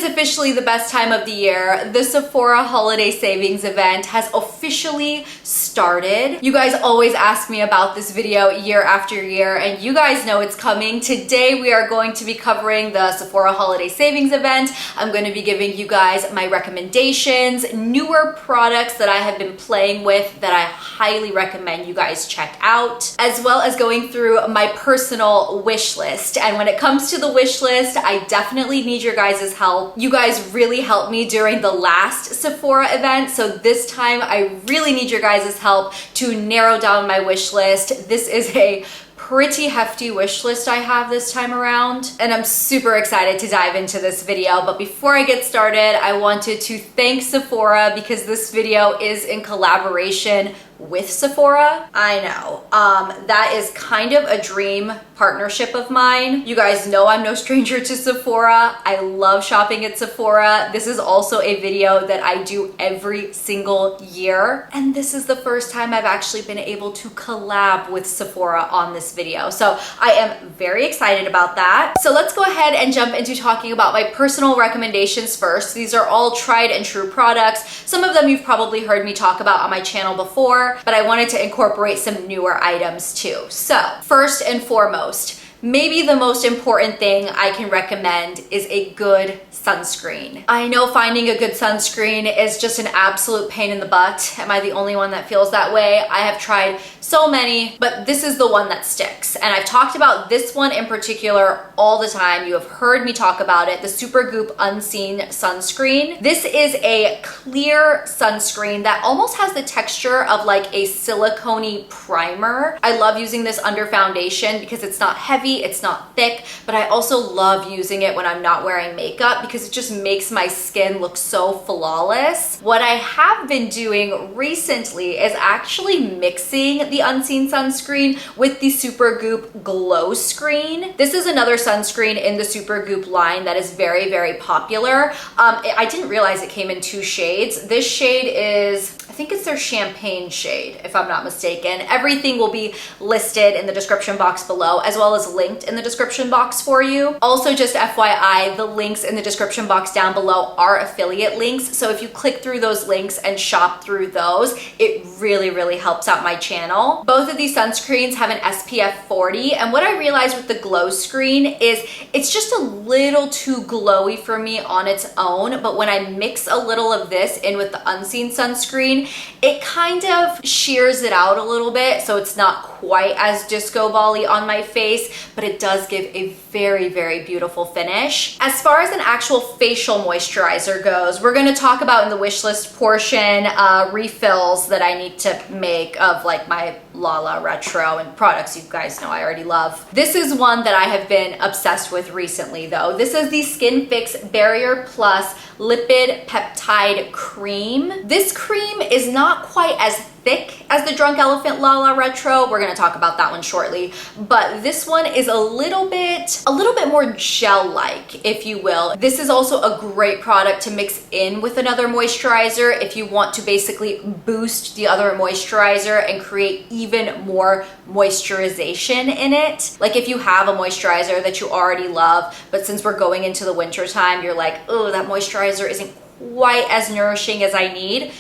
officially the best time of the year. The Sephora holiday savings event has officially started. You guys always ask me about this video year after year, and you guys know it's coming. Today we are going to be covering the Sephora holiday savings event. I'm going to be giving you guys my recommendations, newer products that I have been playing with that I highly recommend you guys check out, as well as going through my personal wish list. And when it comes to the wish list, I definitely need your guys' help. You guys really helped me during the last Sephora event, so this time I really need your guys' help to narrow down my wish list. This is a pretty hefty wish list I have this time around, and I'm super excited to dive into this video. But before I get started, I wanted to thank Sephora because this video is in collaboration with Sephora. I know, that is kind of a dream partnership of mine. You guys know I'm no stranger to Sephora. I love shopping at Sephora. This is also a video that I do every single year, and this is the first time I've actually been able to collab with Sephora on this video. So I am very excited about that. So let's go ahead and jump into talking about my personal recommendations first. These are all tried and true products. Some of them you've probably heard me talk about on my channel before, but I wanted to incorporate some newer items too. So first and foremost, maybe the most important thing I can recommend is a good sunscreen. I know finding a good sunscreen is just an absolute pain in the butt. Am I the only one that feels that way? I have tried so many, but this is the one that sticks. And I've talked about this one in particular all the time. You have heard me talk about it, the Supergoop Unseen Sunscreen. This is a clear sunscreen that almost has the texture of like a silicone-y primer. I love using this under foundation because it's not heavy, it's not thick, but I also love using it when I'm not wearing makeup because it just makes my skin look so flawless. What I have been doing recently is actually mixing the Unseen sunscreen with the Supergoop Glow Screen. This is another sunscreen in the Supergoop line that is very, very popular. I didn't realize it came in two shades. This shade is, I think it's their champagne shade, if I'm not mistaken. Everything will be listed in the description box below, as well as linked in the description box for you. Also, just FYI, the links in the description box down below are affiliate links. So if you click through those links and shop through those, it really, really helps out my channel. Both of these sunscreens have an SPF 40. And what I realized with the Glow Screen is it's just a little too glowy for me on its own. But when I mix a little of this in with the Unseen sunscreen, it kind of shears it out a little bit, so it's not quite as disco ball-y on my face, but it does give a very, very beautiful finish. As far as an actual facial moisturizer goes, we're going to talk about in the wish list portion refills that I need to make of like my Lala Retro and products you guys know I already love. This is one that I have been obsessed with recently though. This is the Skin Fix Barrier Plus Lipid Peptide Cream. This cream is not quite as thick as the Drunk Elephant Lala Retro. We're going to talk about that one shortly, but this one is a little bit more gel-like, if you will. This is also a great product to mix in with another moisturizer if you want to basically boost the other moisturizer and create even more moisturization in it. Like if you have a moisturizer that you already love, but since we're going into the winter time, you're like, oh, that moisturizer isn't quite as nourishing as I need.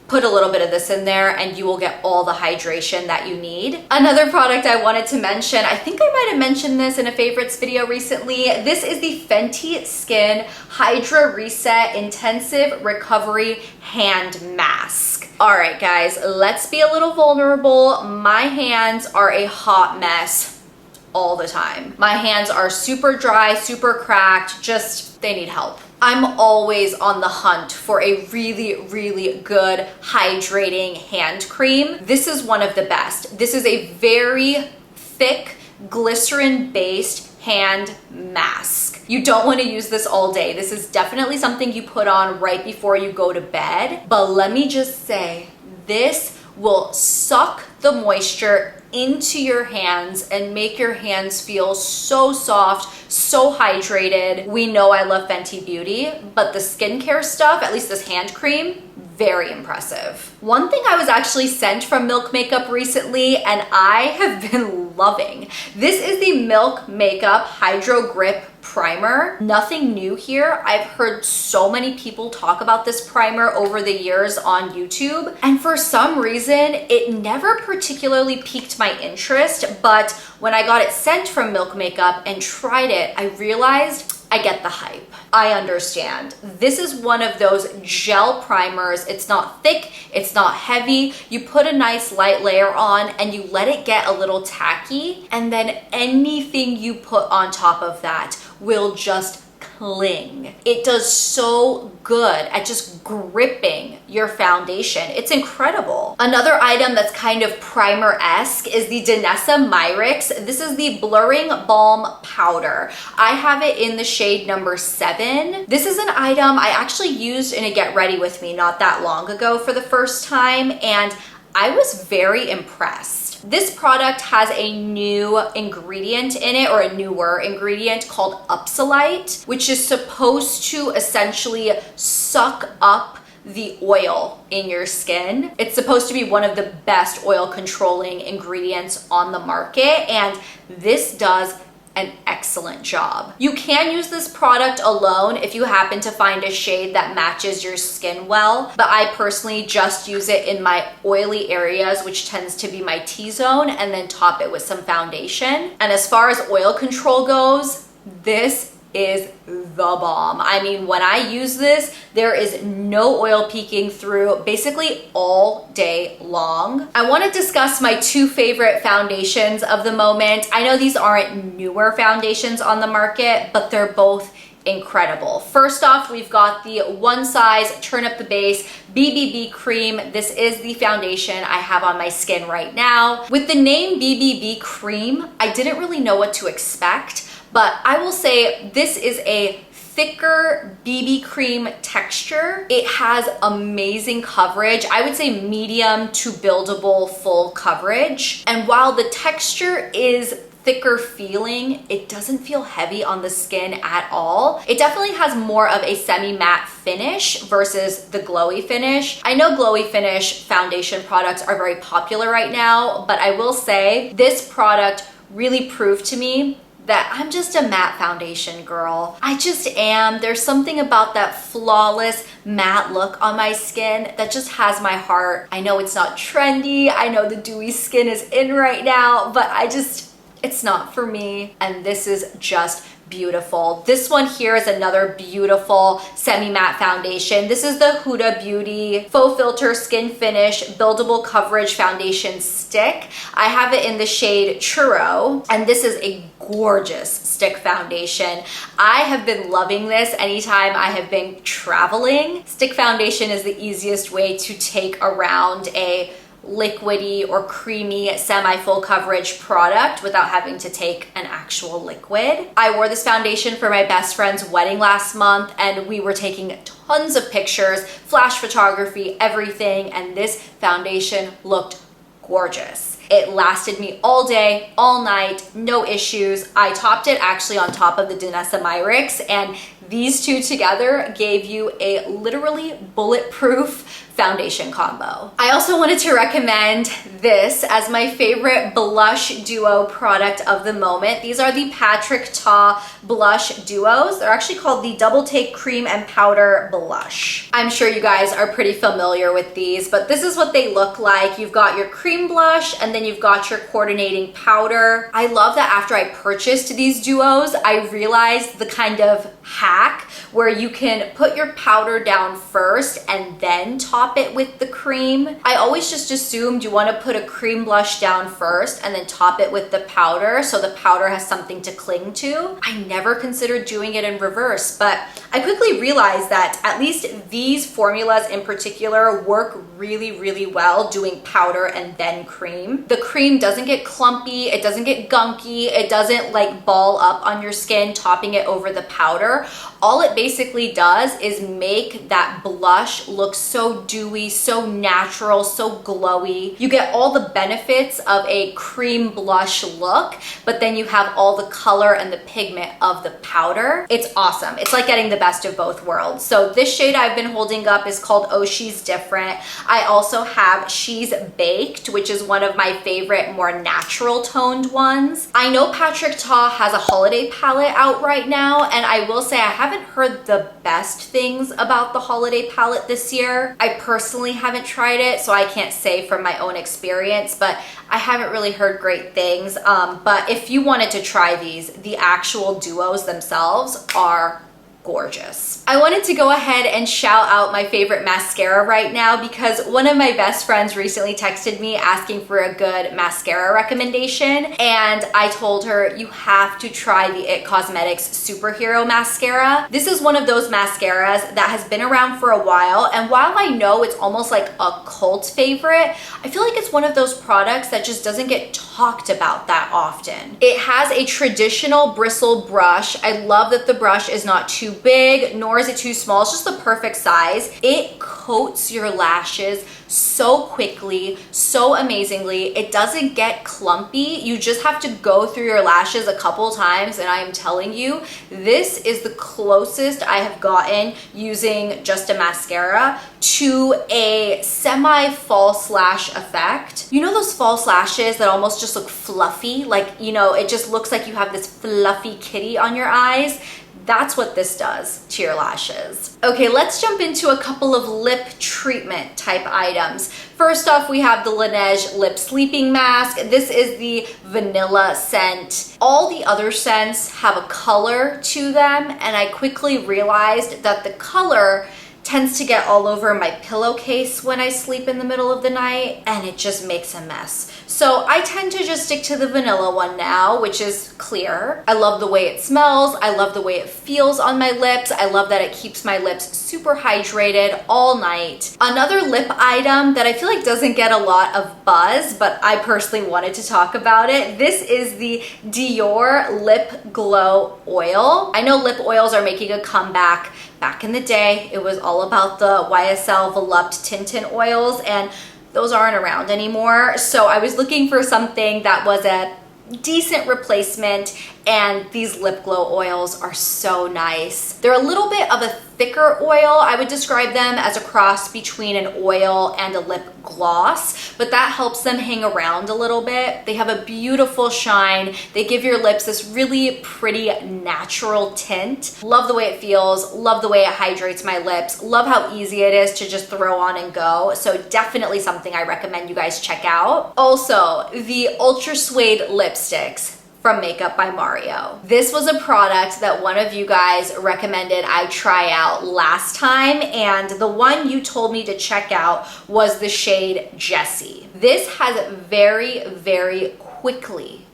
Put a little bit of this in there and you will get all the hydration that you need. Another product I wanted to mention, I think I might have mentioned this in a favorites video recently. This is the Fenty Skin Hydra Reset Intensive Recovery Hand Mask. All right, guys, let's be a little vulnerable. My hands are a hot mess all the time. My hands are super dry, super cracked, just they need help. I'm always on the hunt for a really, really good hydrating hand cream. This is one of the best. This is a very thick, glycerin-based hand mask. You don't want to use this all day. This is definitely something you put on right before you go to bed. But let me just say, this will suck the moisture into your hands and make your hands feel so soft, so hydrated. We know I love Fenty Beauty, but the skincare stuff, at least this hand cream, very impressive. One thing I was actually sent from Milk Makeup recently and I have been loving. This is the Milk Makeup Hydro Grip primer. Nothing new here. I've heard so many people talk about this primer over the years on YouTube, and for some reason it never particularly piqued my interest, but when I got it sent from Milk Makeup and tried it, I realized I get the hype. I understand. This is one of those gel primers. It's not thick, it's not heavy. You put a nice light layer on and you let it get a little tacky, and then anything you put on top of that will just cling. It does so good at just gripping your foundation. It's incredible. Another item that's kind of primer-esque is the Danessa Myricks. This is the Blurring Balm Powder. I have it in the shade number 7. This is an item I actually used in a Get Ready With Me not that long ago for the first time, and I was very impressed. This product has a new ingredient in it, or a newer ingredient called Upsolite, which is supposed to essentially suck up the oil in your skin. It's supposed to be one of the best oil controlling ingredients on the market, and this does an excellent job. You can use this product alone if you happen to find a shade that matches your skin well, but I personally just use it in my oily areas, which tends to be my T-zone, and then top it with some foundation. And as far as oil control goes, this is the bomb. I mean, when I use this, there is no oil peeking through basically all day long. I want to discuss my 2 favorite foundations of the moment. I know these aren't newer foundations on the market, but they're both incredible. First off, we've got the One Size Turn Up the Base BBB Cream. This is the foundation I have on my skin right now. With the name BBB Cream, I didn't really know what to expect, but I will say this is a thicker BB cream texture. It has amazing coverage. I would say medium to buildable full coverage. And while the texture is thicker feeling, it doesn't feel heavy on the skin at all. It definitely has more of a semi-matte finish versus the glowy finish. I know glowy finish foundation products are very popular right now, but I will say this product really proved to me that I'm just a matte foundation girl. I just am. There's something about that flawless matte look on my skin that just has my heart. I know it's not trendy. I know the dewy skin is in right now, but it's not for me. And this is just beautiful. This one here is another beautiful semi-matte foundation. This is the Huda Beauty Faux Filter Skin Finish Buildable Coverage Foundation Stick. I have it in the shade Churro, and this is a gorgeous stick foundation. I have been loving this anytime I have been traveling. Stick foundation is the easiest way to take around a liquidy or creamy semi-full coverage product without having to take an actual liquid. I wore this foundation for my best friend's wedding last month, and we were taking tons of pictures, flash photography, everything, and this foundation looked gorgeous. It lasted me all day, all night, no issues. I topped it actually on top of the Danessa Myricks, and these two together gave you a literally bulletproof foundation combo. I also wanted to recommend this as my favorite blush duo product of the moment. These are the Patrick Ta blush duos. They're actually called the Double Take Cream and Powder Blush. I'm sure you guys are pretty familiar with these, but this is what they look like. You've got your cream blush, and then you've got your coordinating powder. I love that after I purchased these duos, I realized the kind of hack where you can put your powder down first and then top it with the cream. I always just assumed you want to put a cream blush down first and then top it with the powder so the powder has something to cling to. I never considered doing it in reverse, but I quickly realized that at least these formulas in particular work really, really well doing powder and then cream. The cream doesn't get clumpy, it doesn't get gunky, it doesn't like ball up on your skin topping it over the powder. All it it basically does is make that blush look so dewy, so natural, so glowy. You get all the benefits of a cream blush look, but then you have all the color and the pigment of the powder. It's awesome. It's like getting the best of both worlds. So this shade I've been holding up is called Oh She's Different. I also have She's Baked, which is one of my favorite more natural toned ones. I know Patrick Ta has a holiday palette out right now, and I will say I haven't heard the best things about the holiday palette this year. I personally haven't tried it, so I can't say from my own experience, but I haven't really heard great things. But if you wanted to try these, the actual duos themselves are gorgeous. I wanted to go ahead and shout out my favorite mascara right now because one of my best friends recently texted me asking for a good mascara recommendation, and I told her you have to try the IT Cosmetics Superhero Mascara. This is one of those mascaras that has been around for a while, and while I know it's almost like a cult favorite, I feel like it's one of those products that just doesn't get talked about that often. It has a traditional bristle brush. I love that the brush is not too big, nor is it too small. It's just the perfect size. It coats your lashes so quickly, so amazingly. It doesn't get clumpy. You just have to go through your lashes a couple times, and I am telling you, this is the closest I have gotten using just a mascara to a semi-false lash effect. You know those false lashes that almost just look fluffy? Like, you know, it just looks like you have this fluffy kitty on your eyes. That's what this does to your lashes. Okay, let's jump into a couple of lip treatment type items. First off, we have the Laneige Lip Sleeping Mask. This is the vanilla scent. All the other scents have a color to them, and I quickly realized that the color tends to get all over my pillowcase when I sleep in the middle of the night, and it just makes a mess. So I tend to just stick to the vanilla one now, which is clear. I love the way it smells. I love the way it feels on my lips. I love that it keeps my lips super hydrated all night. Another lip item that I feel like doesn't get a lot of buzz, but I personally wanted to talk about it. This is the Dior Lip Glow Oil. I know lip oils are making a comeback. Back in the day, it was all about the YSL Volupte Tintin oils, and those aren't around anymore. So I was looking for something that was a decent replacement, and these lip glow oils are so nice. They're a little bit of a thicker oil. I would describe them as a cross between an oil and a lip gloss, but that helps them hang around a little bit. They have a beautiful shine. They give your lips this really pretty natural tint. Love the way it feels. Love the way it hydrates my lips. Love how easy it is to just throw on and go. So definitely something I recommend you guys check out. Also, the Ultra Suede lipsticks from Makeup by Mario. This was a product that one of you guys recommended I try out last time, and the one you told me to check out was the shade Jessie. This has very quickly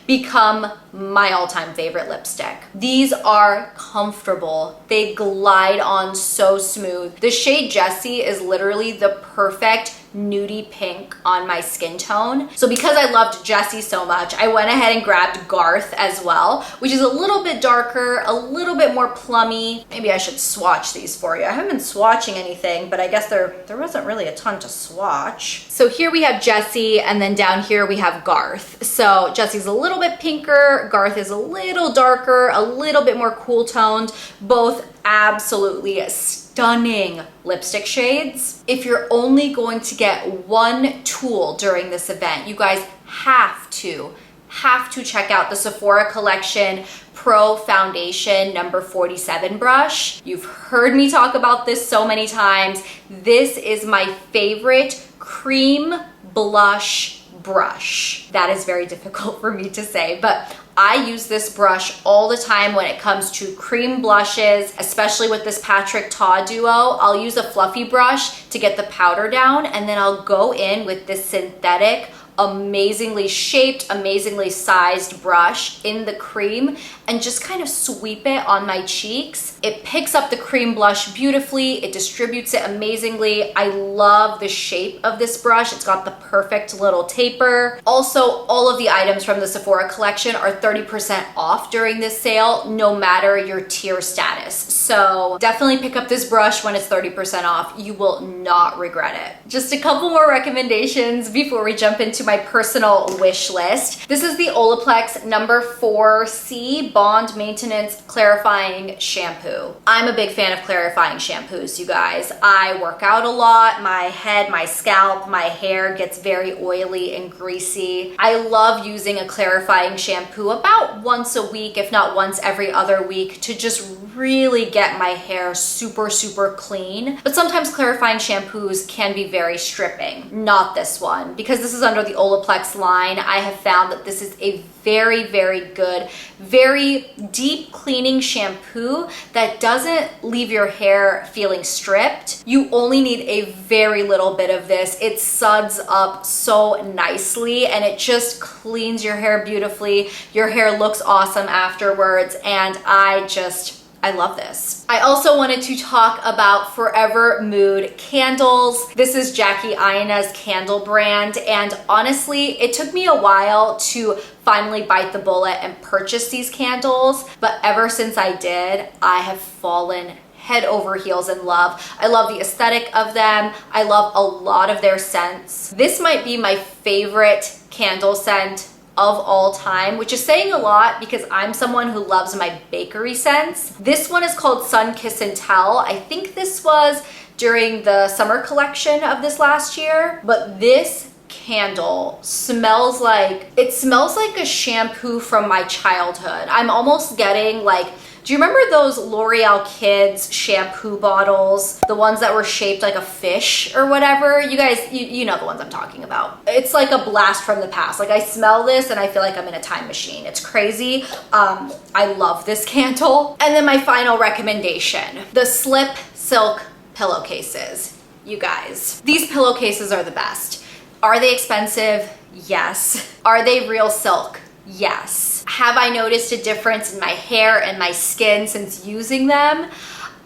become my all-time favorite lipstick. These are comfortable. They glide on so smooth. The shade Jessie is literally the perfect nudie pink on my skin tone. So because I loved Jessie so much, I went ahead and grabbed Garth as well, which is a little bit darker, a little bit more plummy. Maybe I should swatch these for you. I haven't been swatching anything, but I guess there wasn't really a ton to swatch. So here we have Jessie, and then down here we have Garth. So Jessie's a little bit pinker, Garth is a little darker, a little bit more cool toned, both absolutely stunning lipstick shades. If you're only going to get one tool during this event, you guys have to check out the Sephora Collection Pro Foundation number 47 brush. You've heard me talk about this so many times. This is my favorite cream blush brush. That is very difficult for me to say, but I use this brush all the time when it comes to cream blushes, especially with this Patrick Ta duo. I'll use a fluffy brush to get the powder down, and then I'll go in with this synthetic amazingly shaped, amazingly sized brush in the cream and just kind of sweep it on my cheeks. It picks up the cream blush beautifully. It distributes it amazingly. I love the shape of this brush. It's got the perfect little taper. Also, all of the items from the Sephora collection are 30% off during this sale, no matter your tier status. So definitely pick up this brush when it's 30% off. You will not regret it. Just a couple more recommendations before we jump into my personal wish list. This is the Olaplex number 4C Bond Maintenance Clarifying Shampoo. I'm a big fan of clarifying shampoos, you guys. I work out a lot. My head, my scalp, my hair gets very oily and greasy. I love using a clarifying shampoo about once a week, if not once every other week, to just really get my hair super, super clean. But sometimes clarifying shampoos can be very stripping. Not this one. Because this is under the Olaplex line, I have found that this is a very, very good, very deep cleaning shampoo that doesn't leave your hair feeling stripped. You only need a very little bit of this. It suds up so nicely and it just cleans your hair beautifully. Your hair looks awesome afterwards, and I love this. I also wanted to talk about Forever Mood candles. This is Jackie Aina's candle brand, and honestly, it took me a while to finally bite the bullet and purchase these candles, but ever since I did, I have fallen head over heels in love. I love the aesthetic of them. I love a lot of their scents. This might be my favorite candle scent of all time, which is saying a lot because I'm someone who loves my bakery scents. This one is called Sun Kiss and Tell. I think this was during the summer collection of this last year, but this candle smells like a shampoo from my childhood. I'm almost getting like, do you remember those L'Oreal Kids shampoo bottles? The ones that were shaped like a fish or whatever? You guys, you know the ones I'm talking about. It's like a blast from the past. Like I smell this and I feel like I'm in a time machine. It's crazy. I love this candle. And then my final recommendation, the Slip Silk pillowcases. You guys, these pillowcases are the best. Are they expensive? Yes. Are they real silk? Yes. Have I noticed a difference in my hair and my skin since using them?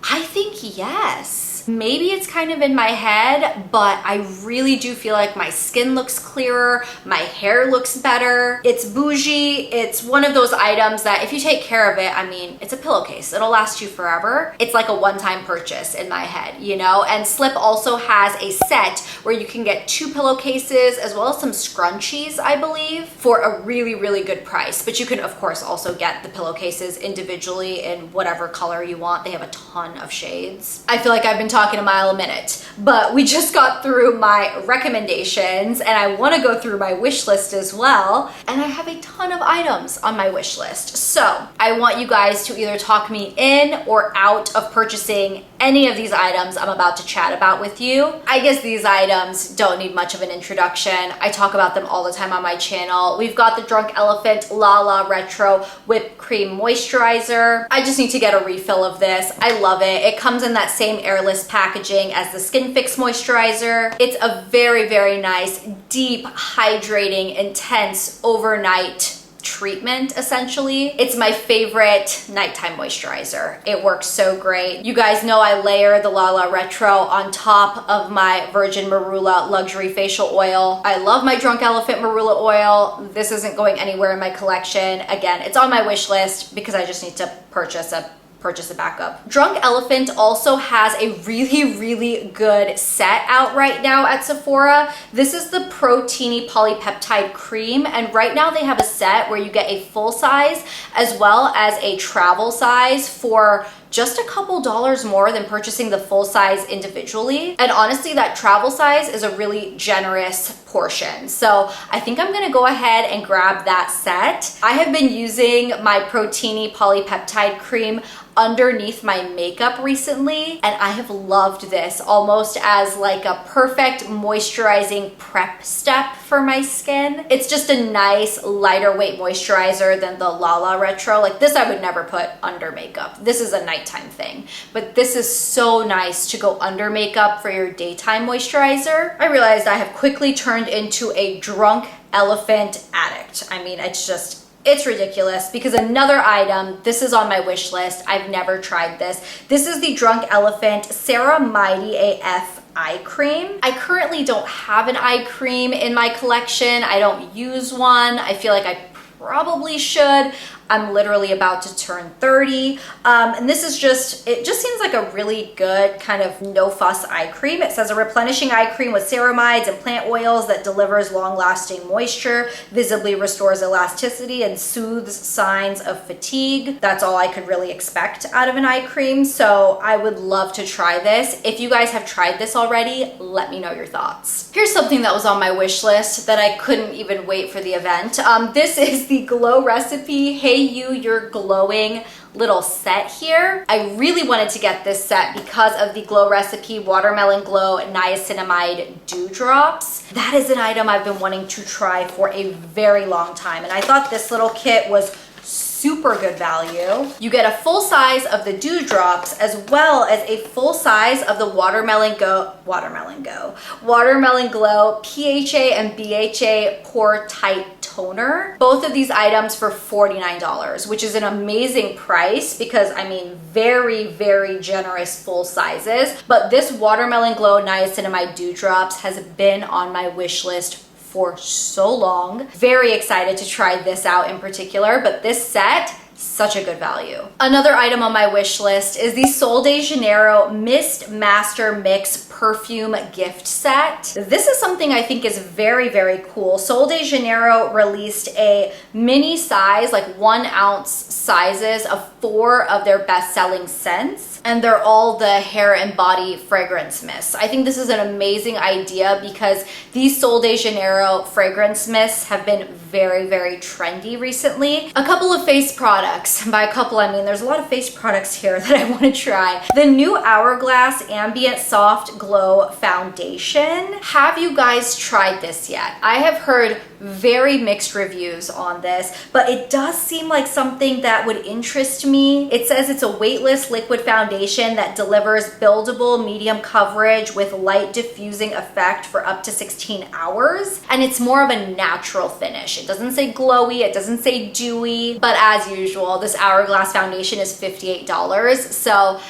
I think yes. Maybe it's kind of in my head, but I really do feel like my skin looks clearer, my hair looks better. It's bougie. It's one of those items that if you take care of it, I mean, it's a pillowcase. It'll last you forever. It's like a one-time purchase in my head, you know? And Slip also has a set where you can get 2 pillowcases as well as some scrunchies, I believe, for a really, really good price. But you can, of course, also get the pillowcases individually in whatever color you want. They have a ton of shades. I feel like I've been talking a mile a minute, but we just got through my recommendations and I want to go through my wish list as well. And I have a ton of items on my wish list. So I want you guys to either talk me in or out of purchasing any of these items I'm about to chat about with you. I guess these items don't need much of an introduction. I talk about them all the time on my channel. We've got the Drunk Elephant La La Retro Whipped Cream Moisturizer. I just need to get a refill of this. I love it. It comes in that same airless packaging as the Skin Fix Moisturizer. It's a very, very nice, deep, hydrating, intense overnight treatment, essentially. It's my favorite nighttime moisturizer. It works so great. You guys know I layer the La La Retro on top of my Virgin Marula Luxury Facial Oil. I love my Drunk Elephant Marula Oil. This isn't going anywhere in my collection. Again, it's on my wish list because I just need to purchase a backup. Drunk Elephant also has a really, really good set out right now at Sephora. This is the Proteiny Polypeptide Cream, and right now they have a set where you get a full size as well as a travel size for just a couple dollars more than purchasing the full size individually. And honestly, that travel size is a really generous portion. So I think I'm gonna go ahead and grab that set. I have been using my Proteiny Polypeptide Cream underneath my makeup recently, and I have loved this almost as like a perfect moisturizing prep step for my skin. It's just a nice lighter weight moisturizer than the La La Retro. Like this I would never put under makeup. This is a nighttime thing, but this is so nice to go under makeup for your daytime moisturizer. I realized I have quickly turned into a drunk elephant addict. I mean, it's ridiculous because another item, this is on my wish list. I've never tried this. This is the Drunk Elephant Ceramide AF eye cream. I currently don't have an eye cream in my collection. I don't use one. I feel like I probably should. I'm literally about to turn 30. And this is it just seems like a really good kind of no fuss eye cream. It says a replenishing eye cream with ceramides and plant oils that delivers long-lasting moisture, visibly restores elasticity, and soothes signs of fatigue. That's all I could really expect out of an eye cream. So I would love to try this. If you guys have tried this already, let me know your thoughts. Here's something that was on my wish list that I couldn't even wait for the event. This is the Glow Recipe Hey You're Glowing little set here. I really wanted to get this set because of the Glow Recipe Watermelon Glow Niacinamide Dewdrops. That is an item I've been wanting to try for a very long time, and I thought this little kit was super good value. You get a full size of the dewdrops as well as a full size of the Watermelon Glow PHA and BHA Pore Tight Toner. Both of these items for $49, which is an amazing price because I mean, very, very generous full sizes. But this Watermelon Glow Niacinamide Dewdrops has been on my wish list for so long. Very excited to try this out in particular, but this set, such a good value. Another item on my wish list is the Sol de Janeiro Mist Master Mix Perfume Gift Set. This is something I think is very, very cool. Sol de Janeiro released a mini size, like 1 ounce sizes of 4 of their best-selling scents, and they're all the hair and body fragrance mists. I think this is an amazing idea because these Sol de Janeiro fragrance mists have been very, very trendy recently. A couple of face products. By a couple, I mean there's a lot of face products here that I want to try. The new Hourglass Ambient Soft Glow Foundation. Have you guys tried this yet? I have heard very mixed reviews on this, but it does seem like something that would interest me. It says it's a weightless liquid foundation that delivers buildable medium coverage with light diffusing effect for up to 16 hours. And it's more of a natural finish. It doesn't say glowy, it doesn't say dewy, but as usual, this Hourglass foundation is $58. So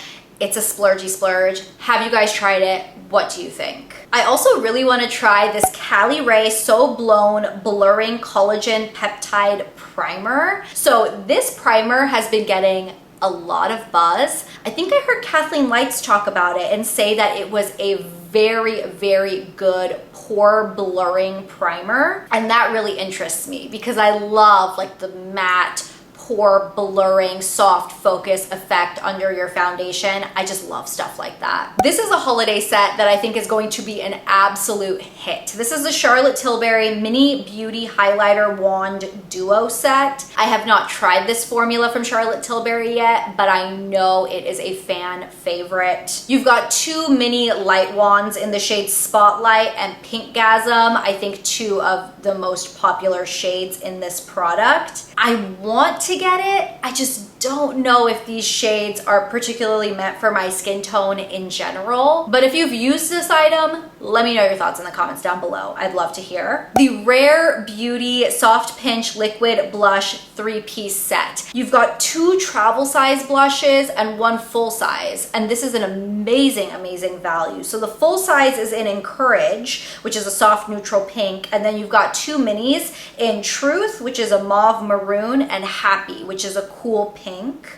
it's a splurgy splurge. Have you guys tried it? What do you think? I also really want to try this Cali Ray So Blown Blurring Collagen Peptide Primer. So this primer has been getting a lot of buzz. I think I heard Kathleen Lights talk about it and say that it was a very, very good pore blurring primer. And that really interests me because I love like the matte pore blurring soft focus effect under your foundation. I just love stuff like that. This is a holiday set that I think is going to be an absolute hit. This is the Charlotte Tilbury Mini Beauty Highlighter Wand Duo Set. I have not tried this formula from Charlotte Tilbury yet, but I know it is a fan favorite. You've got 2 mini light wands in the shades Spotlight and Pinkgasm. I think 2 of the most popular shades in this product. I want to get it. I just don't know if these shades are particularly meant for my skin tone in general. But if you've used this item, let me know your thoughts in the comments down below. I'd love to hear. The Rare Beauty Soft Pinch Liquid Blush 3-piece set. You've got 2 travel size blushes and 1 full size. And this is an amazing, amazing value. So the full size is in Encourage, which is a soft neutral pink. And then you've got 2 minis in Truth, which is a mauve maroon, and Happy, which is a cool pink.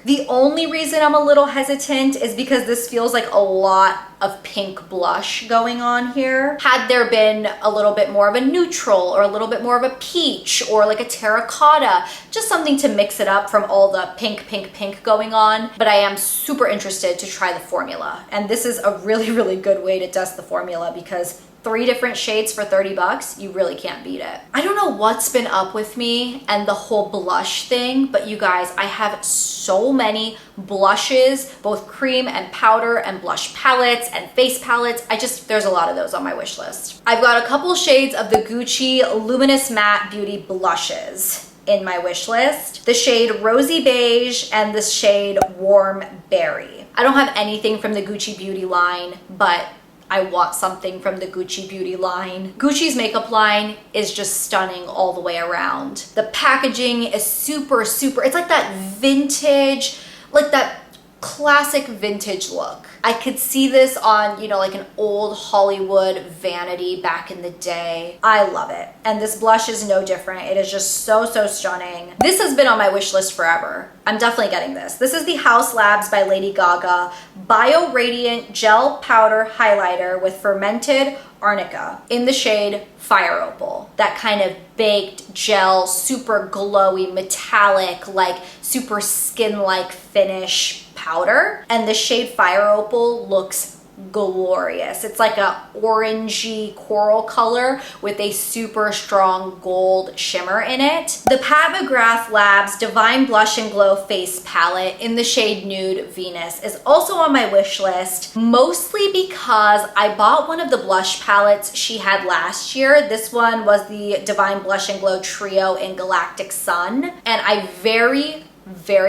The only reason I'm a little hesitant is because this feels like a lot of pink blush going on here. Had there been a little bit more of a neutral or a little bit more of a peach or like a terracotta, just something to mix it up from all the pink, pink, pink going on. But I am super interested to try the formula. And this is a really, really good way to test the formula because 3 different shades for 30 bucks, you really can't beat it. I don't know what's been up with me and the whole blush thing, but you guys, I have so many blushes, both cream and powder and blush palettes and face palettes. There's a lot of those on my wish list. I've got a couple shades of the Gucci Luminous Matte Beauty blushes in my wish list. The shade Rosy Beige and the shade Warm Berry. I don't have anything from the Gucci Beauty line, but I want something from the Gucci Beauty line. Gucci's makeup line is just stunning all the way around. The packaging is super, it's like that vintage, like that classic vintage look. I could see this on, you know, like an old Hollywood vanity back in the day. I love it. And this blush is no different. It is just so stunning. This has been on my wish list forever. I'm definitely getting this. This is the House Labs by Lady Gaga Bio Radiant Gel Powder Highlighter with fermented arnica in the shade Fire Opal. That kind of baked gel, super glowy, metallic, like super skin-like finish powder. And the shade Fire Opal looks glorious. It's like a orangey coral color with a super strong gold shimmer in it. The Pat McGrath Labs Divine Blush and Glow Face Palette in the shade Nude Venus is also on my wish list, mostly because I bought one of the blush palettes she had last year. This one was the Divine Blush and Glow Trio in Galactic Sun, and I very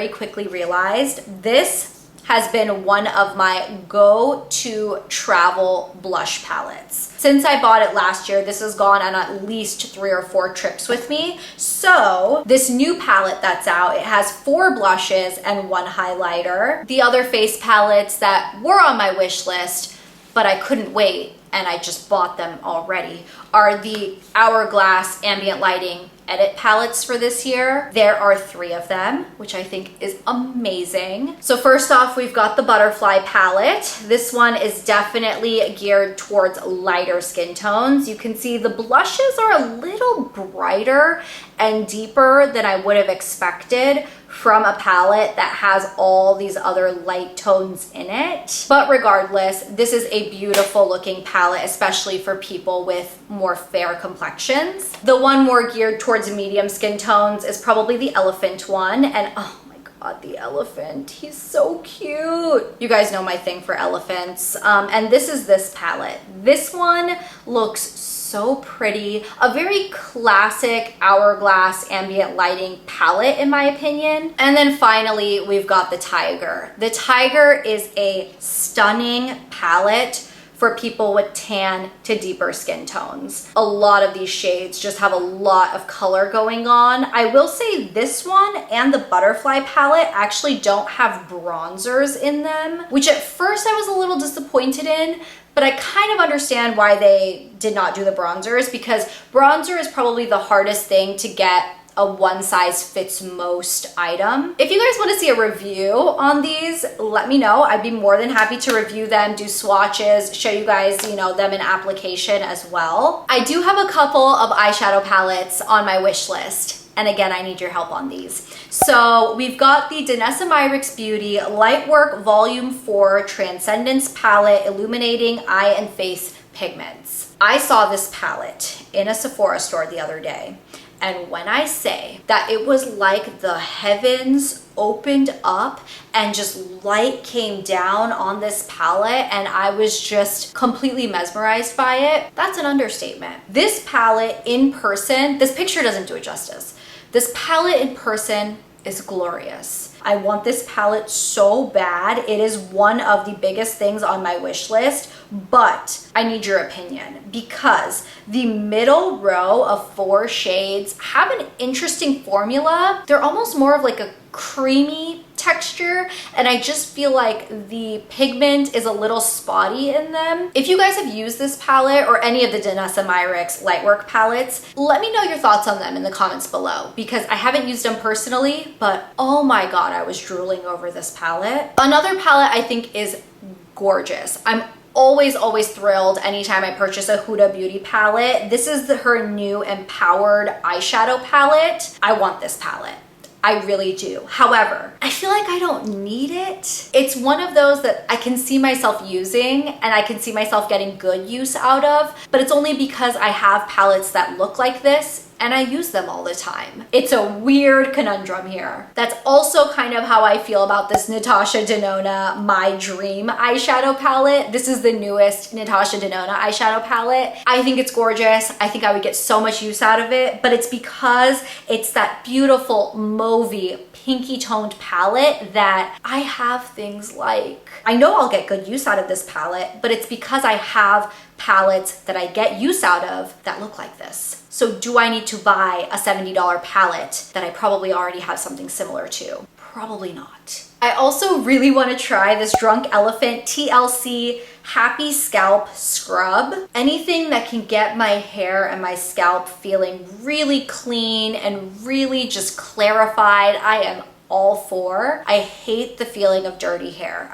quickly realized this has been one of my go-to travel blush palettes. Since I bought it last year, this has gone on at least 3 or 4 trips with me. So this new palette that's out, it has 4 blushes and 1 highlighter. The other face palettes that were on my wish list, but I couldn't wait and I just bought them already, are the Hourglass Ambient Lighting edit palettes for this year. There are 3 of them, which I think is amazing. So first off, we've got the Butterfly palette. This one is definitely geared towards lighter skin tones. You can see the blushes are a little brighter and deeper than I would have expected from a palette that has all these other light tones in it. But regardless, this is a beautiful looking palette, especially for people with more fair complexions. The one more geared towards medium skin tones is probably the Elephant one. And oh my God, the elephant, he's so cute. You guys know my thing for elephants. And this is this palette. This one looks so pretty, a very classic Hourglass ambient lighting palette in my opinion. And then finally, we've got the Tiger. The Tiger is a stunning palette for people with tan to deeper skin tones. A lot of these shades just have a lot of color going on. I will say this one and the Butterfly palette actually don't have bronzers in them, which at first I was a little disappointed in, but I kind of understand why they did not do the bronzers, because bronzer is probably the hardest thing to get a one size fits most item. If you guys want to see a review on these, let me know. I'd be more than happy to review them, do swatches, show you guys, you know, them in application as well. I do have a couple of eyeshadow palettes on my wish list. And again, I need your help on these. So we've got the Danessa Myricks Beauty Lightwork Volume 4 Transcendence Palette Illuminating Eye and Face Pigments. I saw this palette in a Sephora store the other day. And when I say that it was like the heavens opened up and just light came down on this palette and I was just completely mesmerized by it, that's an understatement. This palette in person, this picture doesn't do it justice. This palette in person is glorious. I want this palette so bad. It is one of the biggest things on my wish list, but I need your opinion because the middle row of 4 shades have an interesting formula. They're almost more of like a creamy texture, and I just feel like the pigment is a little spotty in them. If you guys have used this palette or any of the Danessa Myricks Lightwork palettes, let me know your thoughts on them in the comments below, because I haven't used them personally, but oh my God, I was drooling over this palette. Another palette I think is gorgeous. I'm always thrilled anytime I purchase a Huda Beauty palette. This is her new Empowered eyeshadow palette. I want this palette. I really do. However, I feel like I don't need it. It's one of those that I can see myself using and I can see myself getting good use out of, but it's only because I have palettes that look like this and I use them all the time. It's a weird conundrum here. That's also kind of how I feel about this Natasha Denona My Dream eyeshadow palette. This is the newest Natasha Denona eyeshadow palette. I think it's gorgeous. I think I would get so much use out of it, but it's because it's that beautiful mauvey pinky toned palette that I have things like. I know I'll get good use out of this palette, but it's because I have palettes that I get use out of that look like this. So do I need to buy a $70 palette that I probably already have something similar to? Probably not. I also really want to try this Drunk Elephant TLC Happy Scalp Scrub. Anything that can get my hair and my scalp feeling really clean and really just clarified, I am all for. I hate the feeling of dirty hair.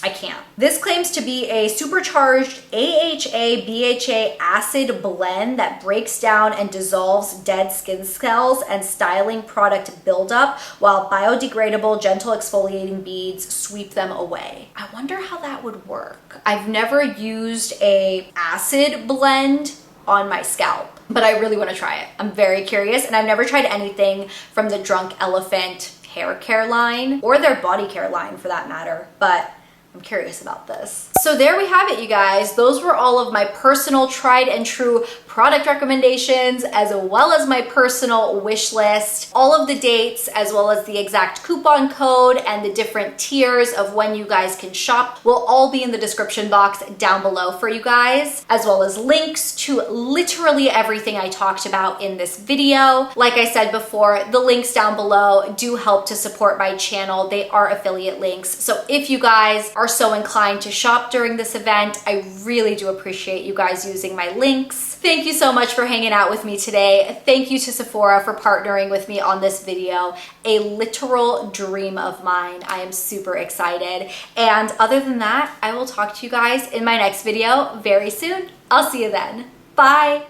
I can't. This claims to be a supercharged AHA BHA acid blend that breaks down and dissolves dead skin cells and styling product buildup, while biodegradable gentle exfoliating beads sweep them away. I wonder how that would work. I've never used a acid blend on my scalp, but I really want to try it. I'm very curious, and I've never tried anything from the Drunk Elephant hair care line or their body care line for that matter, but I'm curious about this. So there we have it, you guys. Those were all of my personal tried and true product recommendations, as well as my personal wish list. All of the dates, as well as the exact coupon code and the different tiers of when you guys can shop, will all be in the description box down below for you guys, as well as links to literally everything I talked about in this video. Like I said before, the links down below do help to support my channel. They are affiliate links. So if you guys are so inclined to shop during this event, I really do appreciate you guys using my links. Thank you so much for hanging out with me today. Thank you to Sephora for partnering with me on this video. A literal dream of mine. I am super excited. And other than that, I will talk to you guys in my next video very soon. I'll see you then. Bye.